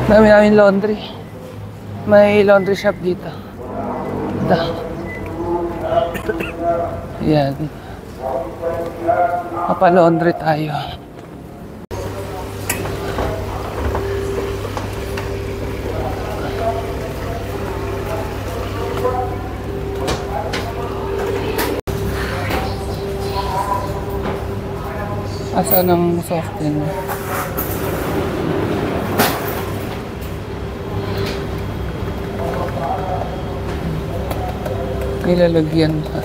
Dami namin laundry. May laundry shop dito. Yan. Mapa-laundry tayo. Asa ng soften? Ilalagyan pa.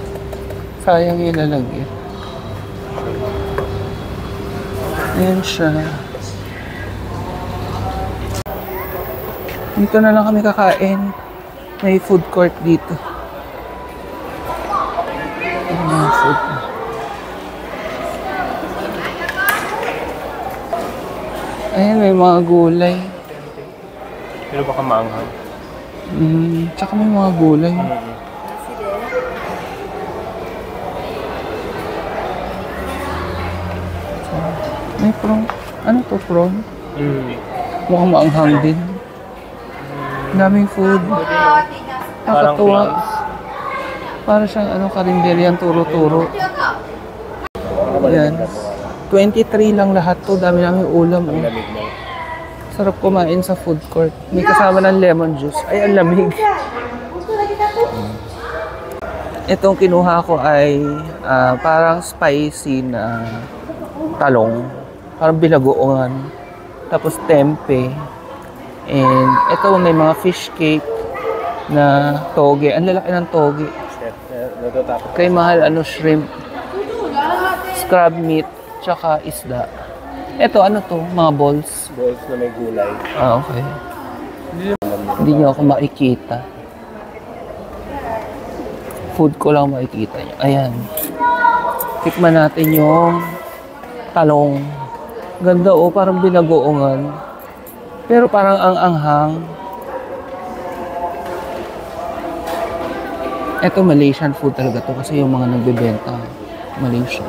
Sayang ilalagyan. Ayan siya. Dito na lang kami kakain. May food court dito. Ayan, food. Ayan, may mga gulay. Pero baka maanghang. Tsaka may mga gulay. May prawn. Ano to, prawn? Mukhang maanghang din. Daming food. Nakakatuwa. Para siyang karinderyan, turo-turo. Ayan. 23 lang lahat to. Dami namin ulam. Sarap kumain sa food court. May kasama ng lemon juice. Ay, ang lamig. Itong kinuha ko ay parang spicy na talong. Parang bilagoongan. Tapos tempe. And ito may mga fish cake na toge. Ang lalaki ng toge. Kay mahal shrimp. Crab meat. Tsaka isda. Ito, ano to? Mga balls. Balls na may gulay. Ah, okay. Hindi niyo ako makikita. Food ko lang makikita niyo. Ayan. Tikman natin yung talong. Ganda parang binagoongan. Pero parang ang anghang. Ito Malaysian food talaga to kasi yung mga nagbebenta Malaysian.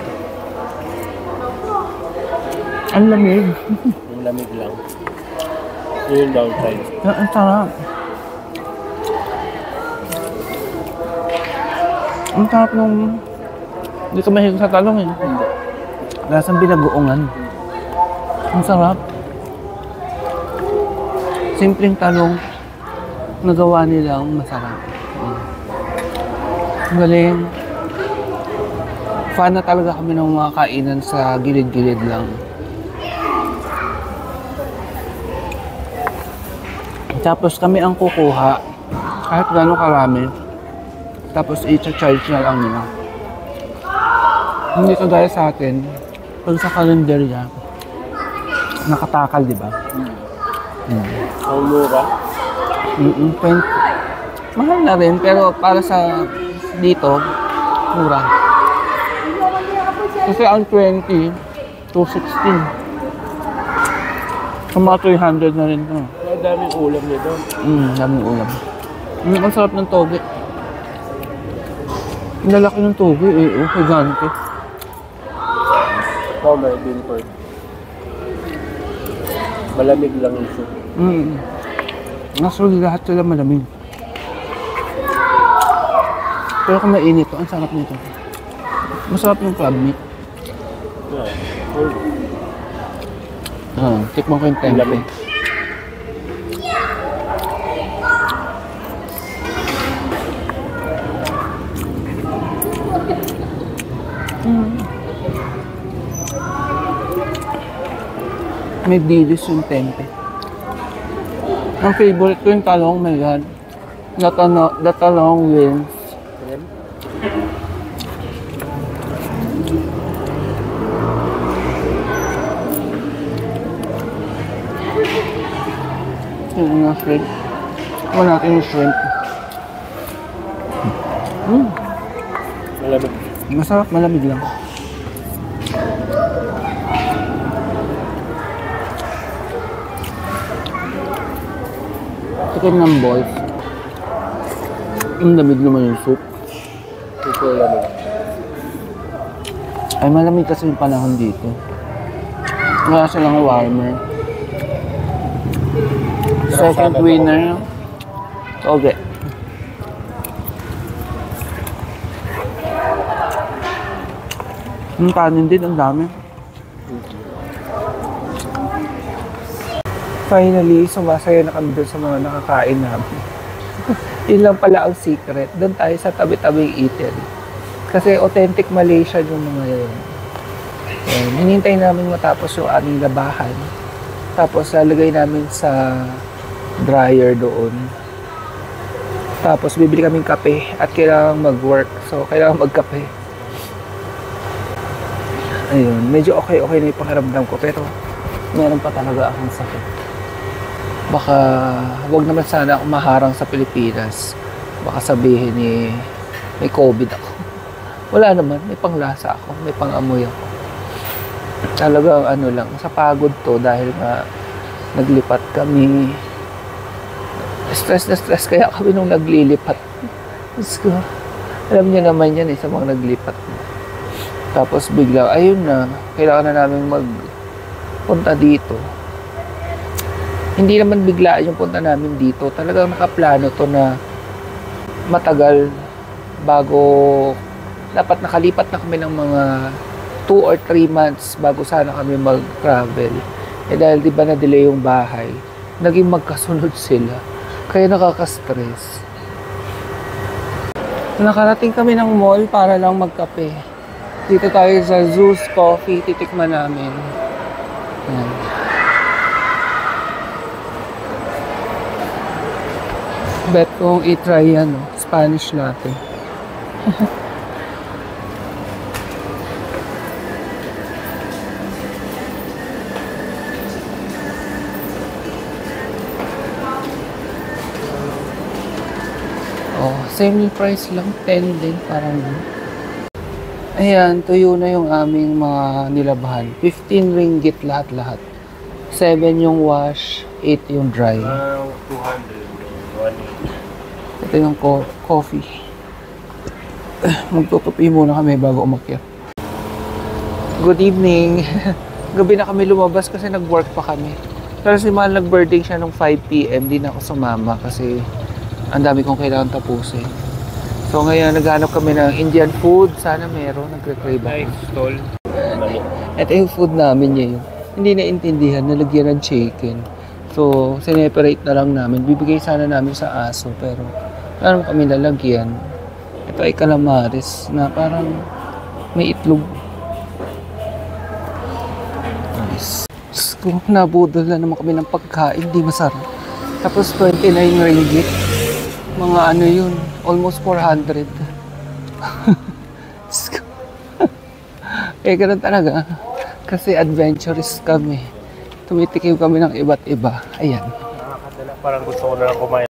Ang lamig. Yung lamig lang. Yung downside. Ang sarap. Ang sarap nung... Hindi ka mahilig sa talong eh. Lasang binagoongan. Ang sarap. Simpleng talong. Nagawa nilang masarap. Ang galing. Fan na talaga kami ng mga kainan sa gilid-gilid lang. Tapos kami ang kukuha kahit gano'ng karami. Tapos i-charge na lang nila. Hindi kagaya sa atin. Pag sa kalendarya, nakatakal, di ba? Ang mura? 20. Mahal na rin, pero para sa dito, mura. Kasi ang 20, 216. Sa mga 300 na rin to. Ang daming ulam nito. Daming ulam. Ang sarap ng toge. Ang lalaki ng toge gigante. Ito may Binford. Malamig lang yung soup. Actually, lahat sila malamig. Pero kung mainit to, ang sarap nito. Masarap yung crab meat. Tikman ko yung tempe. May dilis yung tempe. Ang favorite ko yung talong, my God. The talong wins. Yung shrimp. Kuha natin yung shrimp. Malamig. Masarap, malamig lang. Tikim ng balls. Ang lamig naman yung soup. Super lamig. Ay, malamig kasi yung panahon dito. Wala silang warmer. Second sana winner. Okay. Yung kanin din, ang dami. Finally, sumasaya na kami doon sa mga nakakain namin. Yun lang pala ang secret. Doon tayo sa tabi-tabing eatery. Kasi authentic Malaysian yung mga yun. Ayan, hinintay namin matapos yung aming labahan. Tapos lalagay namin sa dryer doon. Tapos bibili kaming kape at kailangan mag-work. So kailangan magkape. Ayun, medyo okay na yung pakiramdam ko. Pero meron pa talaga akong sakit. Baka wag naman sana ako maharang sa Pilipinas. Baka sabihin may COVID ako. Wala naman, may panglasa ako, may pangamoy ako. Talagang ano lang, sa pagod to dahil nga naglipat kami. Stress na stress kaya kami nung naglilipat. Ko, alam niyo naman yan sa mga naglipat. Tapos bigla, ayun na, kailangan na namin magpunta dito. Hindi naman bigla yung punta namin dito. Talagang nakaplano to na matagal bago dapat nakalipat na kami ng mga 2 or 3 months bago sana kami mag-travel. Eh dahil di ba na-delay yung bahay, naging magkasunod sila. Kaya nakaka-stress. Nakarating kami ng mall para lang magkape. Dito tayo sa Zeus Coffee, titikman namin. Ayan. Bet kong i-try yan, Spanish latte. Oh, same price lang, 10 din, parang. Ayan, tuyo na yung aming mga nilabahan. 15 ringgit lahat-lahat. 7 yung wash, 8 yung dry. 200. Ito yung coffee. Magtutupi muna kami bago umakyat. Good evening. Gabi na kami lumabas kasi nag-work pa kami. Pero si Mahal nag-birthday siya nung 5 PM. Di na ako sumama kasi ang dami kong kailangan tapusin. So ngayon naghanap kami ng Indian food. Sana meron. Nagre-crave ako. Nice stall. Ito yung food namin ngayon. Hindi naintindihan. Nalagyan ng chicken. So, sineperate na lang namin. Bibigay sana namin sa aso, pero parang kami lalagyan. Ito ay calamares na parang may itlog. Nice. Kung nabudol na naman kami ng pagkain, di masarap. Tapos 29 ringgit. Mga ano yun, almost 400. Kaya ganun talaga. Kasi adventurous kami. Tumitikim kami ng iba't iba. Ayan. Nakakadala. Parang gusto ko na lang kumain.